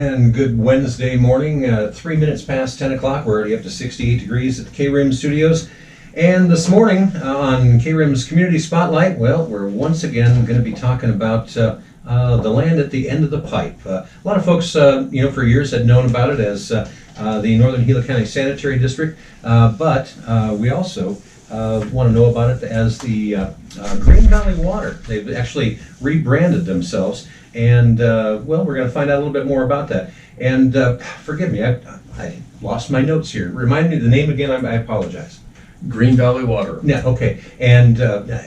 And good Wednesday morning, 3 minutes past 10 o'clock. We're already up to 68 degrees at the KRIM studios. And this morning on KRIM's Community Spotlight, well, we're once again going to be talking about the land at the end of the pipe. A lot of folks, for years had known about it as the Northern Gila County Sanitary District, but we also want to know about it as the Green Valley Water. They've actually rebranded themselves. And, we're going to find out a little bit more about that. And forgive me, I lost my notes here. Remind me the name again, I apologize. Green Valley Water. Yeah, okay. And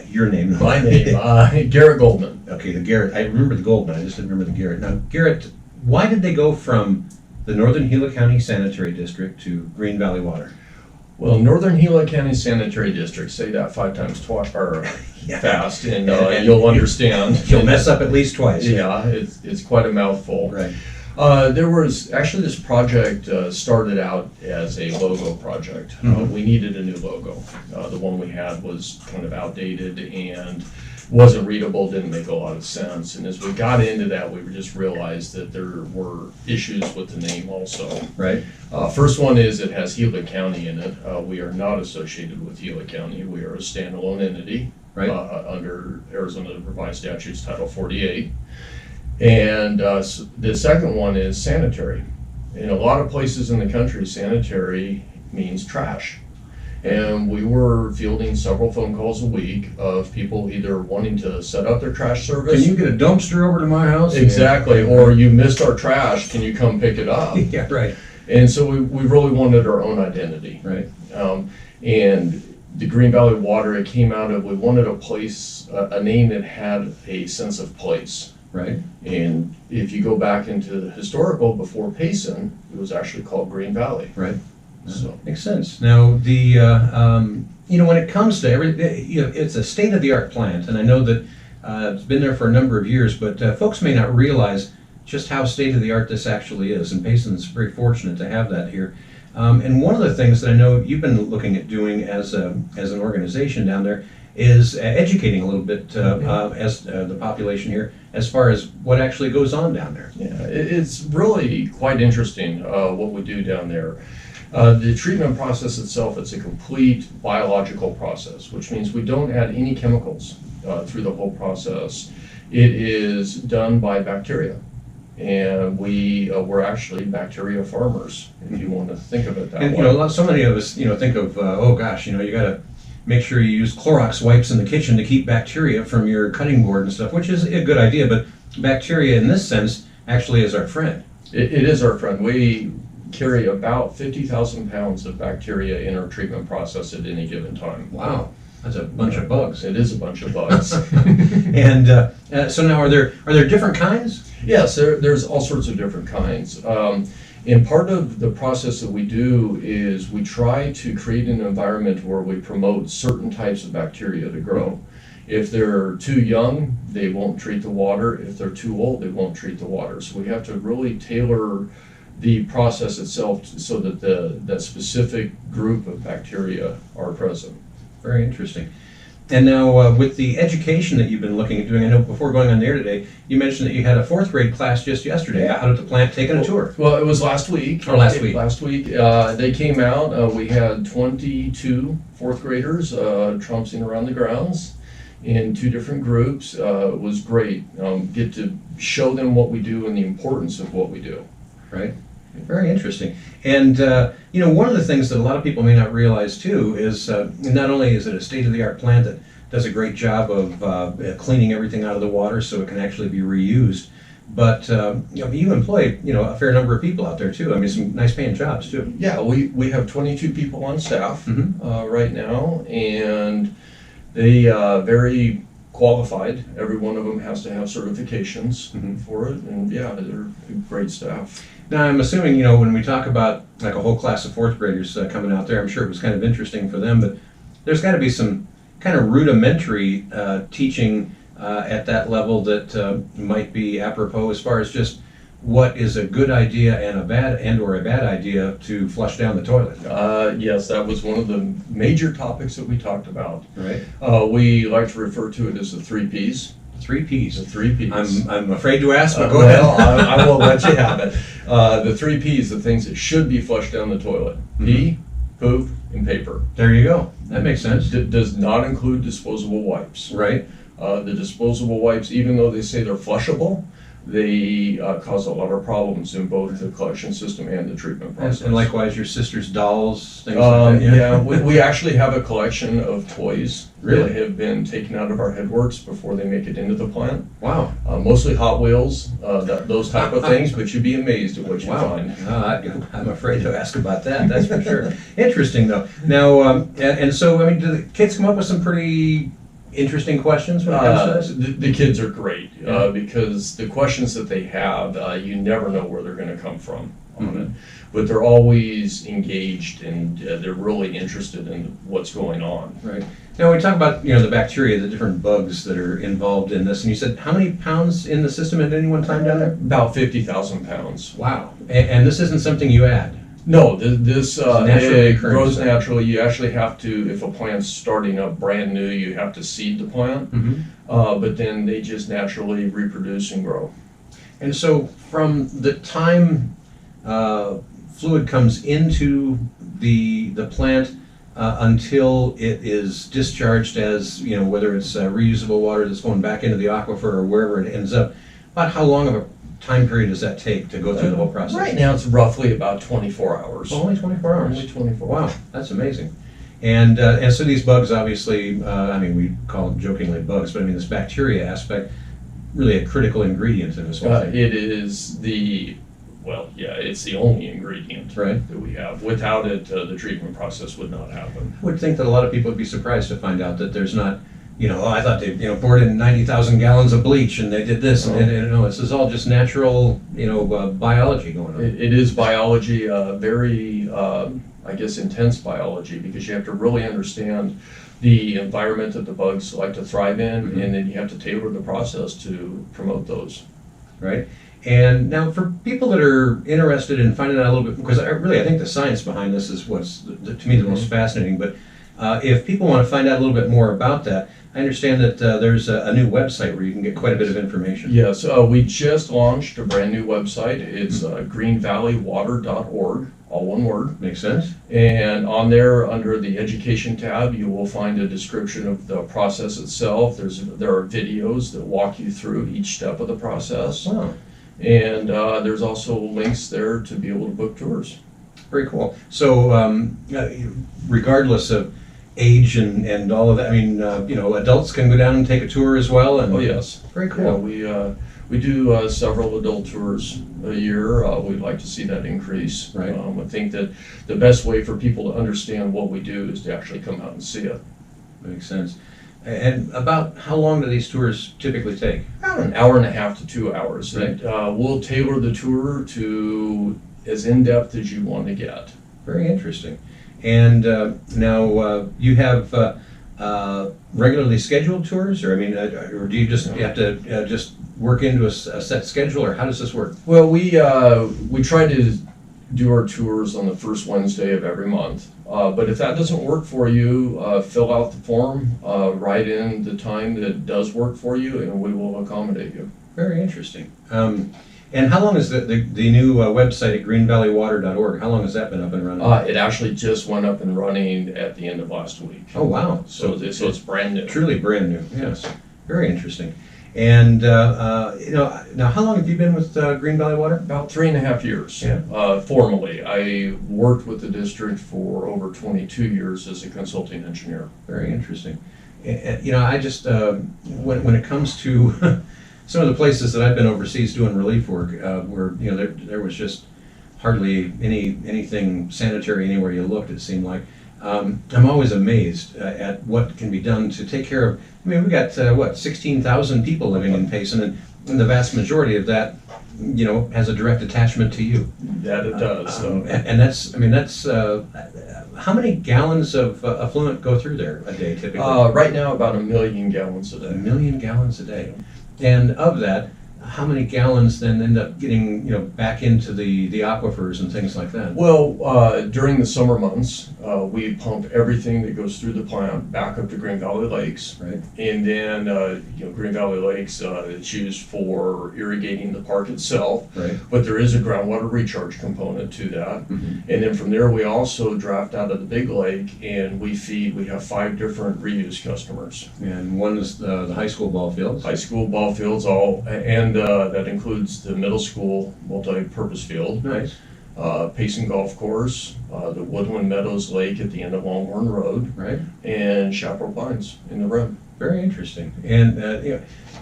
your name? My name, Garrett Goldman. Okay, the Garrett. I remember the Goldman, I just didn't remember the Garrett. Now, Garrett, why did they go from the Northern Gila County Sanitary District to Green Valley Water? Well, Northern Gila County Sanitary District, say that 5 times fast, and you'll understand. You'll mess up at least twice. Yeah, it's quite a mouthful. Right. There was actually this project started out as a logo project. Mm-hmm. We needed a new logo. The one we had was kind of outdated and wasn't readable, didn't make a lot of sense. And as we got into that, we just realized that there were issues with the name also. Right. First one is it has Gila County in it. We are not associated with Gila County. We are a standalone entity. Right. Under Arizona Revised Statutes Title 48. And the second one is sanitary. In a lot of places in the country, sanitary means trash. And we were fielding several phone calls a week of people either wanting to set up their trash service. Can you get a dumpster over to my house? Exactly. Yeah. Or you missed our trash, can you come pick it up? Yeah, right. And so we really wanted our own identity. Right. And the Green Valley Water, it came out of, we wanted a place, a name that had a sense of place. Right. And if you go back into the historical, before Payson, it was actually called Green Valley. Right. So makes sense. Now, the when it comes to it's a state-of-the-art plant, and I know that it's been there for a number of years, but folks may not realize just how state-of-the-art this actually is, and Payson's very fortunate to have that here. And one of the things that I know you've been looking at doing as an organization down there is educating a little bit as the population here as far as what actually goes on down there. Yeah, it's really quite interesting what we do down there. The treatment process itself, it's a complete biological process, which means we don't add any chemicals through the whole process. It is done by bacteria. And we're actually bacteria farmers, if you want to think of it that way. And so many of us, think of, oh gosh, you got to make sure you use Clorox wipes in the kitchen to keep bacteria from your cutting board and stuff, which is a good idea, but bacteria in this sense actually is our friend. It is our friend. We carry about 50,000 pounds of bacteria in our treatment process at any given time. Wow. That's a bunch of bugs. It is a bunch of bugs. And so now, are there different kinds? Yes, there's all sorts of different kinds. And part of the process that we do is we try to create an environment where we promote certain types of bacteria to grow. If they're too young, they won't treat the water. If they're too old, they won't treat the water. So we have to really tailor the process itself so that that specific group of bacteria are present. Very interesting. And now with the education that you've been looking at doing, I know before going on the air today, you mentioned that you had a 4th grade class just yesterday out at the plant taking a tour. Well, it was last week. Or last week. Last week. They came out. We had 22 4th graders trouncing around the grounds in 2 different groups. It was great. Get to show them what we do and the importance of what we do. Right. Very interesting. And, one of the things that a lot of people may not realize, too, is not only is it a state-of-the-art plant that does a great job of cleaning everything out of the water so it can actually be reused, but, you employ, a fair number of people out there, too. I mean, some nice-paying jobs, too. Yeah, we have 22 people on staff right now, and they very qualified. Every one of them has to have certifications for it, and yeah, they're great staff. Now, I'm assuming, when we talk about like a whole class of 4th graders coming out there, I'm sure it was kind of interesting for them, but there's got to be some kind of rudimentary teaching at that level that might be apropos as far as just what is a good idea and a bad idea to flush down the toilet. Yes, that was one of the major topics that we talked about. Right. We like to refer to it as the 3 Ps. 3 Ps. The 3 Ps. I'm afraid to ask, but go Well, ahead. I will let you have it. The 3 Ps, the things that should be flushed down the toilet. Pee, poop, and paper. There you go. That makes sense. Does not include disposable wipes. Right. The disposable wipes, even though they say they're flushable, they cause a lot of problems in both the collection system and the treatment process. And likewise, your sister's dolls, things like that. Yeah, we actually have a collection of toys Really? that have been taken out of our headworks before they make it into the plant. Wow. Mostly Hot Wheels, those type of things, but you'd be amazed at what you Wow. find. I'm afraid to ask about that, that's for sure. Interesting, though. Now, and so, I mean, do the kids come up with some pretty interesting questions when it comes to this? The kids are great Yeah. because the questions that they have, you never know where they're going to come from on Mhm. it. But they're always engaged and they're really interested in what's going on. Right. Now, we talk about, the bacteria, the different bugs that are involved in this, and you said how many pounds in the system at any one time down there? About 50,000 pounds. Wow. And this isn't something you add? No, this naturally it occurring grows stuff. naturally. You actually have to, if a plant's starting up brand new, you have to seed the plant. Mm-hmm. But then they just naturally reproduce and grow. And so from the time fluid comes into the plant until it is discharged as, whether it's reusable water that's going back into the aquifer or wherever it ends up, about how long of a time period does that take to go through the whole process? Right now, it's roughly about 24 hours. Oh, only 24 hours. Only 24 Wow, hours. that's amazing. And so these bugs, obviously, we call them jokingly bugs, but I mean this bacteria aspect, really a critical ingredient in this whole thing. It is it's the only ingredient Right. that we have. Without it, the treatment process would not happen. I would think that a lot of people would be surprised to find out that there's not, I thought they, poured in 90,000 gallons of bleach and they did this, and this is all just natural, biology going on. It is biology, very, intense biology, because you have to really understand the environment that the bugs like to thrive in, Mhm. and then you have to tailor the process to promote those. Right? And now for people that are interested in finding out a little bit, because I think the science behind this is what's, to me, the most fascinating, but if people want to find out a little bit more about that, I understand that there's a new website where you can get quite a bit of information. Yes, we just launched a brand new website. It's greenvalleywater.org, all one word. Makes sense? And on there, under the education tab, you will find a description of the process itself. There are videos that walk you through each step of the process. Wow, And there's also links there to be able to book tours. very cool. So regardless of age and all of that, adults can go down and take a tour as well? And Oh, yes. Very Yeah, cool. we do several adult tours a year. We'd like to see that increase. Right. I think that the best way for people to understand what we do is to actually come out and see it. Makes sense. And about how long do these tours typically take? About an hour and a half to 2 hours. Right. We'll tailor the tour to as in-depth as you want to get. Very interesting. And now you have regularly scheduled tours, or or do you just you have to just work into a set schedule, or how does this work? Well, we try to do our tours on the first Wednesday of every month. But if that doesn't work for you, fill out the form, write in the time that does work for you, and we will accommodate you. Very interesting. And how long is the new website at greenvalleywater.org? How long has that been up and running? It actually just went up and running at the end of last week. Oh, wow. So it's brand new. Truly brand new. Yes. Very interesting. And now how long have you been with Green Valley Water? About 3.5 years. Yeah. Formally, I worked with the district for over 22 years as a consulting engineer. Very interesting. I just when it comes to some of the places that I've been overseas doing relief work, where there was just hardly anything sanitary anywhere you looked. It seemed like I'm always amazed at what can be done to take care of. We got 16,000 people living in Payson, and the vast majority of that, has a direct attachment to you. That it does. And that's how many gallons of effluent go through there a day typically? Right now, about 1 million gallons a day. 1 million gallons a day. And of that, how many gallons then end up getting, back into the aquifers and things like that? Well, during the summer months, we pump everything that goes through the plant back up to Green Valley Lakes. Right. And then, Green Valley Lakes, it's used for irrigating the park itself. Right. But there is a groundwater recharge component to that. Mm-hmm. And then from there, we also draft out of the big lake and we have 5 different reuse customers. And one is the high school ball fields. High school ball fields, and that includes the middle school multi-purpose field. Nice. Payson Golf Course, the Woodland Meadows Lake at the end of Longhorn Road, Right. and Chaparral Pines in the rim. Very interesting. And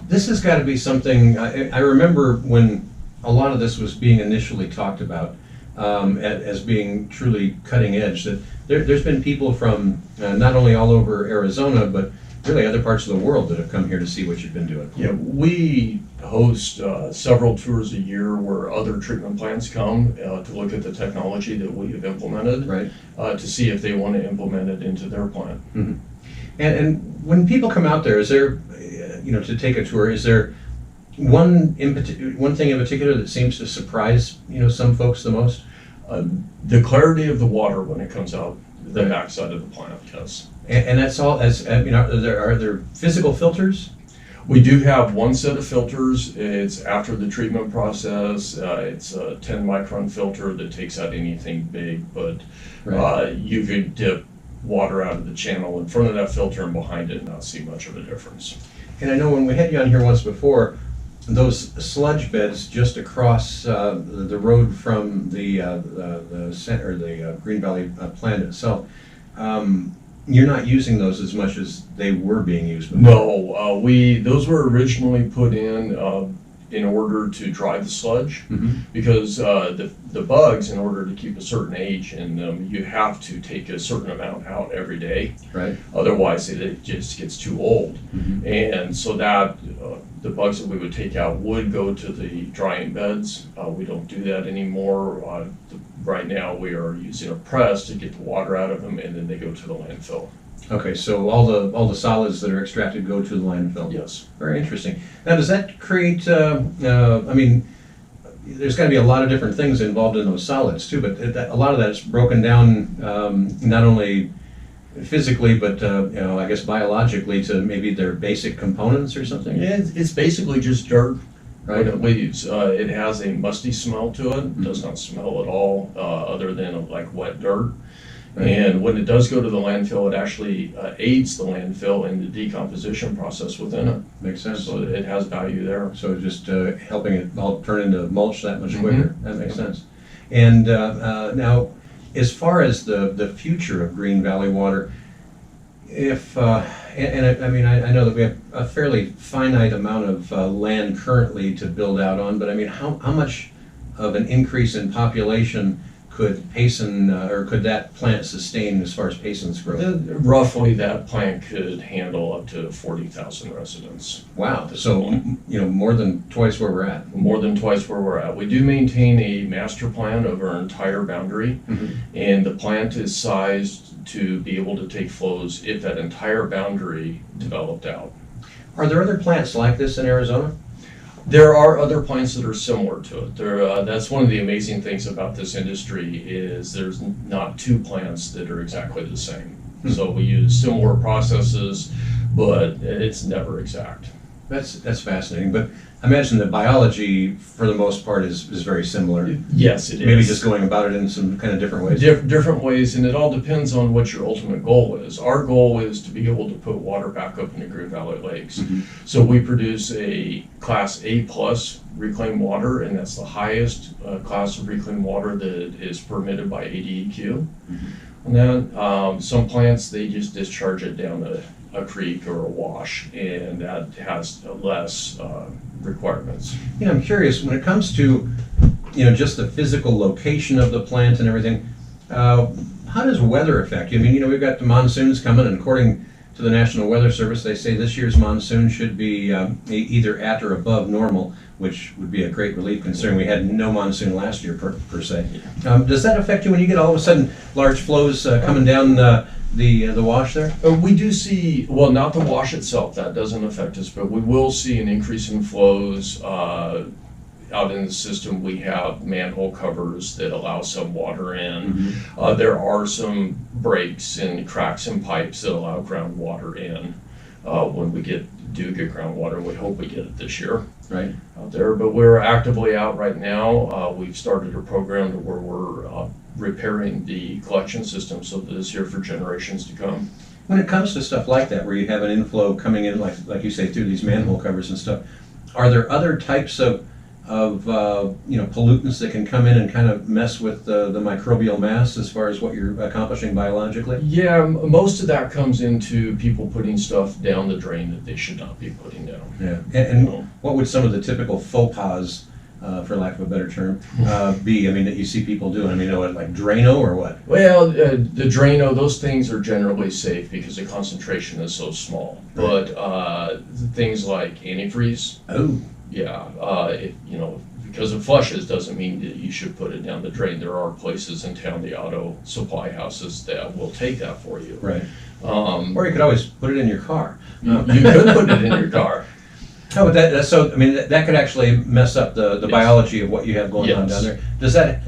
this has got to be something, I remember when a lot of this was being initially talked about as being truly cutting edge, that there's been people from not only all over Arizona, but really other parts of the world that have come here to see what you've been doing. Yeah, we host several tours a year where other treatment plants come to look at the technology that we have implemented, Right. To see if they want to implement it into their plant. Mm-hmm. And when people come out there, is there, to take a tour, is there one thing in particular that seems to surprise, some folks the most? The clarity of the water when it comes out the Right. backside of the plant, yes. And that's all, are there physical filters? We do have one set of filters. It's after the treatment process. It's a 10 micron filter that takes out anything big, but Right. you could dip water out of the channel in front of that filter and behind it and not see much of a difference. And I know when we had you on here once before, those sludge beds just across the road from the center, the Green Valley plant itself, you're not using those as much as they were being used before. No, those were originally put in order to dry the sludge, Mm-hmm. because the bugs, in order to keep a certain age in them, you have to take a certain amount out every day. Right. Otherwise, it just gets too old. Mm-hmm. And so that the bugs that we would take out would go to the drying beds. We don't do that anymore. Right now, we are using a press to get the water out of them, and then they go to the landfill. Okay, so all the solids that are extracted go to the landfill. Yes. Very interesting. Now, does that create? I mean, there's got to be a lot of different things involved in those solids too, but a lot of that's broken down not only physically, but I guess biologically to maybe their basic components or something. Yeah, it's basically just dirt. Right. When it leaves, it has a musty smell to it. It does not smell at all, other than like wet dirt. Right. And when it does go to the landfill, it actually aids the landfill in the decomposition process within it. Makes sense. So it has value there. So just helping it all turn into mulch that much Mhm. quicker. That makes sense. And now, as far as the future of Green Valley Water, if I know that we have a fairly finite amount of land currently to build out on, but I mean, how much of an increase in population could Payson or could that plant sustain as far as Payson's growth? Roughly, that plant could handle up to 40,000 residents. Wow. So more than twice where we're at. More than twice where we're at. We do maintain a master plan of our entire boundary, and the plant is sized to be able to take flows if that entire boundary developed out. Are there other plants like this in Arizona? There are other plants that are similar to it. That's one of the amazing things about this industry is there's not two plants that are exactly the same. So we use similar processes, but it's never exact. That's fascinating. But I imagine the biology, for the most part, is very similar. Yes, it is. Maybe just going about it in some kind of different ways. Different ways, and it all depends on what your ultimate goal is. Our goal is to be able to put water back up into Green Valley Lakes. So we produce a Class A+ reclaimed water, and that's the highest class of reclaimed water that is permitted by ADEQ. And then some plants, they just discharge it down a creek or a wash, and that has less requirements. I'm curious, when it comes to just the physical location of the plant and everything, how does weather affect you? I mean, we've got the monsoons coming, and according to the National Weather Service, they say this year's monsoon should be either at or above normal, which would be a great relief considering we had no monsoon last year per se. Does that affect you when you get all of a sudden large flows coming down the wash there? We do see, well, not the wash itself, that doesn't affect us, but we will see an increase in flows out in the system. We have manhole covers that allow some water in. There are some breaks and cracks in pipes that allow groundwater in when we do get groundwater. We hope we get it this year. Right. Out there, but we're actively out right now. We've started a program where we're repairing the collection system so that it's here for generations to come. When it comes to stuff like that, where you have an inflow coming in, like you say, through these manhole covers and stuff, are there other types of pollutants that can come in and kind of mess with the microbial mass as far as what you're accomplishing biologically? Yeah, most of that comes into people putting stuff down the drain that they should not be putting down. Yeah, and what would some of the typical faux pas, for lack of a better term, be? I mean, that you see people doing. I mean, like Drano or what? Well, the Drano, those things are generally safe because the concentration is so small. Right. But things like antifreeze. Oh. Yeah, because it flushes doesn't mean that you should put it down the drain. There are places in town, the auto supply houses, that will take that for you. Right. Or you could always put it in your car. You could put it in your car. No, but that's so. I mean, that could actually mess up the Yes. biology of what you have going on Yes. down there.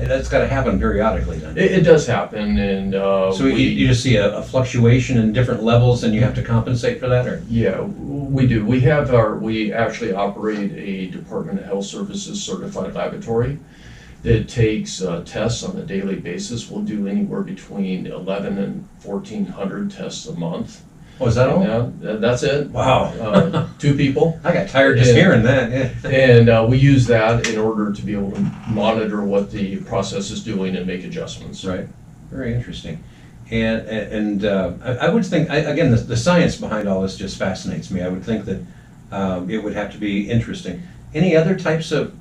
That's got to happen periodically then. It does happen, and So you just see a fluctuation in different levels, and you have to compensate for that, or? yeah, we do. We actually operate a Department of Health Services certified laboratory that takes tests on a daily basis. We'll do anywhere between 11 and 1,400 tests a month. Oh, is that all? Yeah, that's it. Wow. 2 people. I got tired just hearing that. Yeah. And we use that in order to be able to monitor what the process is doing and make adjustments. Right. Very interesting. And I would think, again, the science behind all this just fascinates me. I would think that it would have to be interesting. Any other types of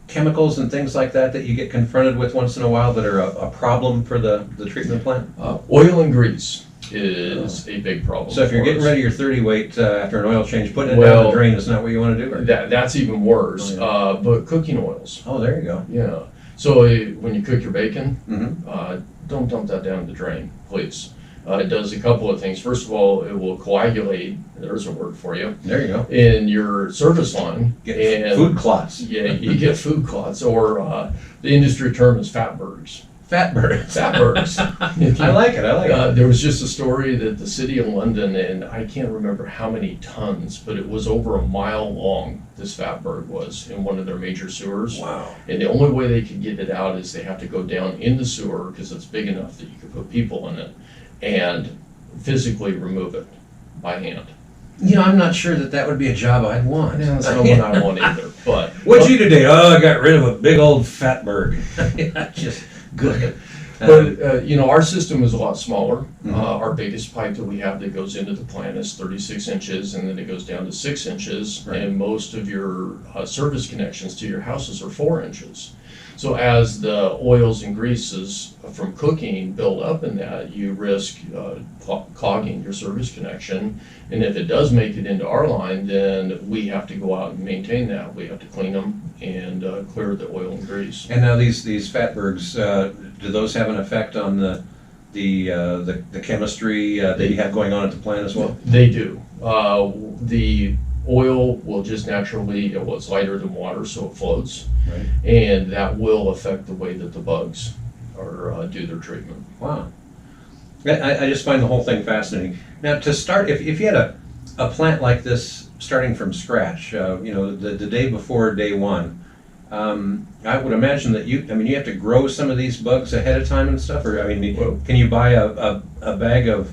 chemicals and things like that you get confronted with once in a while that are a problem for the treatment plant? Oil and grease is a big problem. So if you're for getting us. rid of your 30 weight after an oil change, putting it down the drain is not what you want to do? Or? That's even worse. Oh, But cooking oils. Oh, there you go. Yeah. So when you cook your bacon, Mm-hmm. don't dump that down the drain, please. It does a couple of things. First of all, it will coagulate, there's a word for you, There you go. in your service line. Get food clots. Yeah, you get food clots, or the industry term is fatbergs. Fatbergs. Fatbergs. I like it. There was just a story that the city of London, and I can't remember how many tons, but it was over a mile long, this fatberg was, in one of their major sewers. Wow. And the only way they could get it out is they have to go down in the sewer, because it's big enough that you could put people in it, and physically remove it by hand. I'm not sure that would be a job I'd want. That's not what I want either, but. What'd you do today? Oh, I got rid of a big old fatberg. Just good. But, our system is a lot smaller. Mhm. Our biggest pipe that we have that goes into the plant is 36 inches, and then it goes down to 6 inches. Right. And most of your service connections to your houses are 4 inches. So as the oils and greases from cooking build up in that, you risk clogging your service connection. And if it does make it into our line, then we have to go out and maintain that. We have to clean them and clear the oil and grease. And now these fatbergs, do those have an effect on the chemistry that you have going on at the plant as well? They do. The oil will just naturally, it's lighter than water, so it floats. Right. And that will affect the way that the bugs do their treatment. Wow. I just find the whole thing fascinating. Now, to start, if you had a plant like this starting from scratch, the day before day one, I would imagine that you have to grow some of these bugs ahead of time and stuff, or can you buy a bag of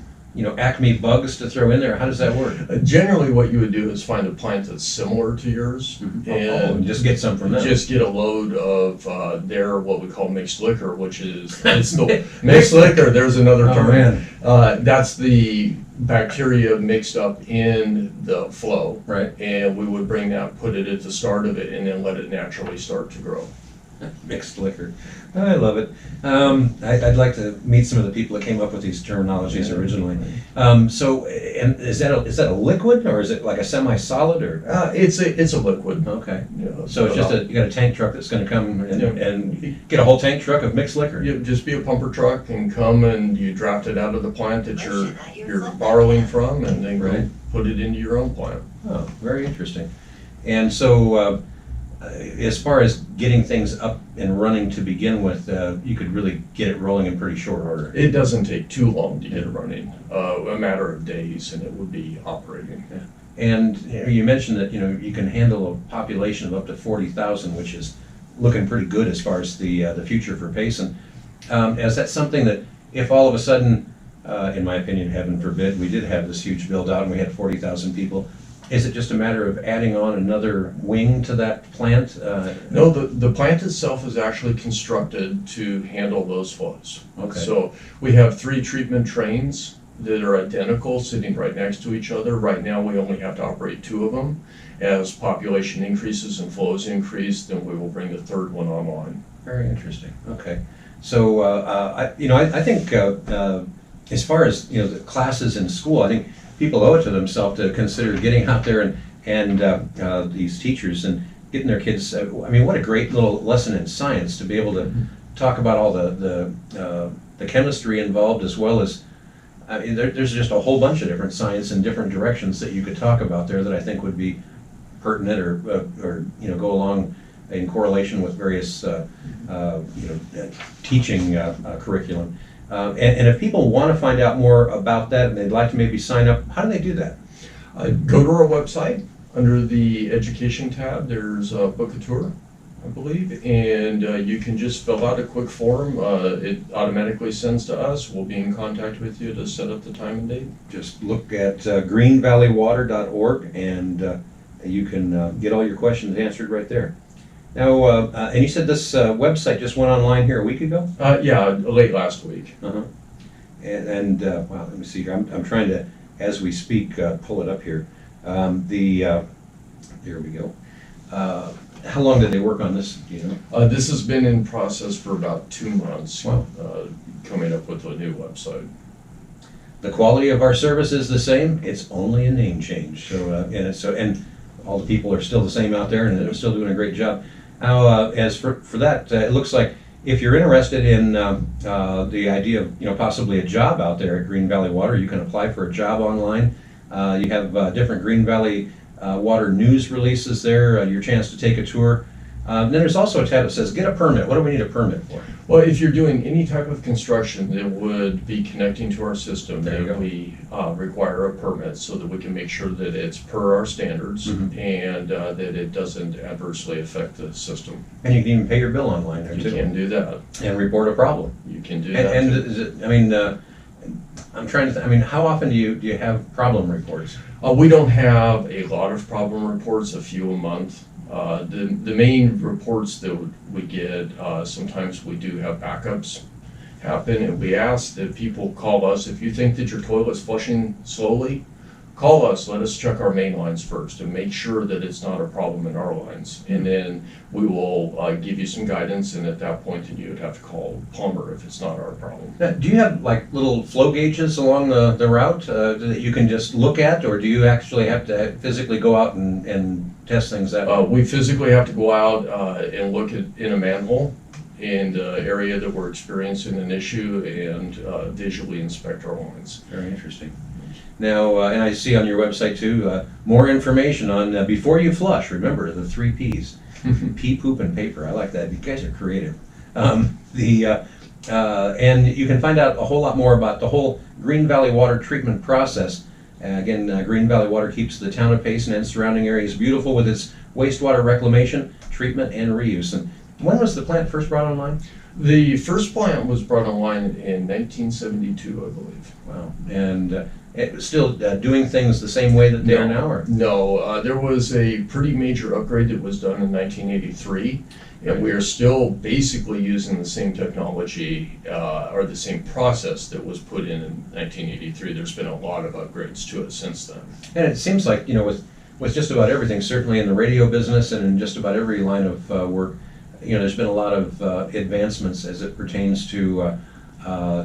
Acme bugs to throw in there? How does that work? Generally, what you would do is find a plant that's similar to yours, And just get some from them. just get a load of their what we call mixed liquor, which is it's the mixed liquor. There's another Oh, term. man. That's the bacteria mixed up in the flow. Right. And we would bring that, put it at the start of it, and then let it naturally start to grow. Mixed liquor. I love it. I'd like to meet some of the people that came up with these terminologies originally. So, and is that a liquid, or is it like a semi-solid, or? It's a liquid. Okay. Yeah, So it's just you got a tank truck that's going to come and get a whole tank truck of mixed liquor. You just be a pumper truck and come and you draft it out of the plant that you're borrowing from, and then Right. go put it into your own plant. Oh, very interesting. And so, as far as getting things up and running to begin with, you could really get it rolling in pretty short order. It doesn't take too long to get it running, a matter of days, and it would be operating. And you mentioned that you can handle a population of up to 40,000, which is looking pretty good as far as the future for Payson. Is that something that if all of a sudden, in my opinion, heaven forbid, we did have this huge build out and we had 40,000 people, is it just a matter of adding on another wing to that plant? No, the plant itself is actually constructed to handle those flows. Okay. So we have 3 treatment trains that are identical, sitting right next to each other. Right now, we only have to operate 2 of them. As population increases and flows increase, then we will bring the 3rd one online. Very interesting. Okay. So, I think as far as, the classes in school, I think people owe it to themselves to consider getting out there and these teachers and getting their kids, what a great little lesson in science to be able to talk about all the chemistry involved, as well as, there's just a whole bunch of different science in different directions that you could talk about there that I think would be pertinent or go along in correlation with various teaching curriculum. And if people want to find out more about that and they'd like to maybe sign up, how do they do that? Go to our website. Under the education tab, there's book a tour, I believe, and you can just fill out a quick form. It automatically sends to us. We'll be in contact with you to set up the time and date. Just look at greenvalleywater.org and you can get all your questions answered right there. Now, and you said this website just went online here a week ago? Yeah, late last week. Uh-huh. And wow, let me see here. I'm trying to, as we speak, pull it up here. There we go. How long did they work on this, do you know? This has been in process for about 2 months. Wow. Coming up with a new website. The quality of our service is the same. It's only a name change. So, and all the people are still the same out there, and they're still doing a great job. Now, as for that, it looks like if you're interested in the idea of possibly a job out there at Green Valley Water, you can apply for a job online. You have different Green Valley Water news releases there, your chance to take a tour. Then there's also a tab that says, get a permit. What do we need a permit for? Well, if you're doing any type of construction that would be connecting to our system, There you then go. we require a permit so that we can make sure that it's per our standards Mhm. and that it doesn't adversely affect the system. And you can even pay your bill online there You too. can do that. And report a problem. You can do And, that. and too. is it, I'm trying to, how often do you have problem reports? We don't have a lot of problem reports, a few a month. The main reports that we get, sometimes we do have backups happen, and we ask that people call us. If you think that your toilet's flushing slowly, call us, let us check our main lines first and make sure that it's not a problem in our lines. And then we will give you some guidance, and at that point, then you would have to call Plumber if it's not our problem. Now, do you have like little flow gauges along the route that you can just look at, or do you actually have to physically go out and test things that way? We physically have to go out and look in a manhole in the area that we're experiencing an issue and visually inspect our lines. Very interesting. Now, and I see on your website too, more information on before you flush. Remember the 3 Ps: pee, poop, and paper. I like that. You guys are creative. And you can find out a whole lot more about the whole Green Valley Water treatment process. Again, Green Valley Water keeps the town of Payson and surrounding areas beautiful with its wastewater reclamation, treatment, and reuse. And when was the plant first brought online? The first plant was brought online in 1972, I believe. Wow. And it was still doing things the same way that they are now? Or? No, there was a pretty major upgrade that was done in 1983, and we are still basically using the same technology or the same process that was put in 1983. There's been a lot of upgrades to it since then. And it seems like, with just about everything, certainly in the radio business and in just about every line of work, there's been a lot of advancements as it pertains to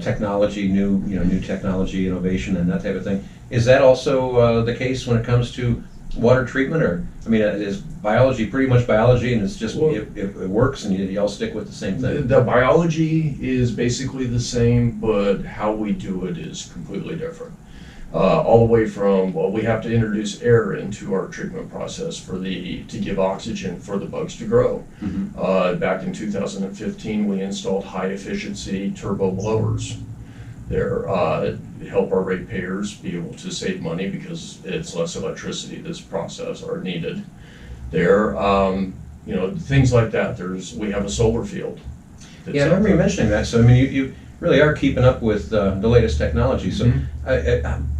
technology, new technology, innovation, and that type of thing. Is that also the case when it comes to water treatment, or is biology pretty much biology, and it's just it works, and you all stick with the same thing? The biology is basically the same, but how we do it is completely different. All the way from, well, we have to introduce air into our treatment process to give oxygen for the bugs to grow. Back in 2015, we installed high efficiency turbo blowers. They're help our ratepayers be able to save money because it's less electricity this process are needed. There, things like that. We have a solar field. Yeah, I remember you mentioning that. So you really are keeping up with the latest technology. So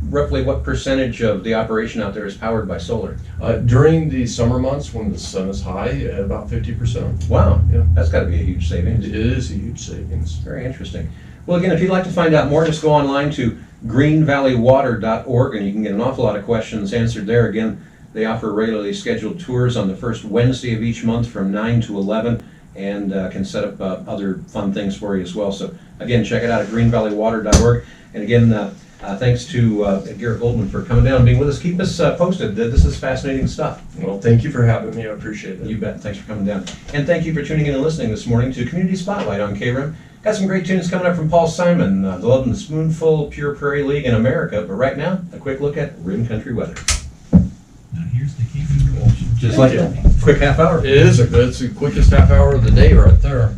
roughly what percentage of the operation out there is powered by solar? During the summer months when the sun is high, about 50%. Wow, Yeah. That's got to be a huge savings. It is a huge savings. Very interesting. Well, again, if you'd like to find out more, just go online to greenvalleywater.org, and you can get an awful lot of questions answered there. Again, they offer regularly scheduled tours on the first Wednesday of each month from 9 to 11, and can set up other fun things for you as well. So again, check it out at greenvalleywater.org. And again, thanks to Garrett Goldman for coming down and being with us. Keep us posted. This is fascinating stuff. Well, thank you for having me. I appreciate it. You bet. Thanks for coming down. And thank you for tuning in and listening this morning to Community Spotlight on KRIM. Got some great tunes coming up from Paul Simon, the Love and Spoonful, Pure Prairie League in America. But right now, a quick look at Rim Country weather. Now here's the key. Just like a quick half hour. It's the quickest half hour of the day right there.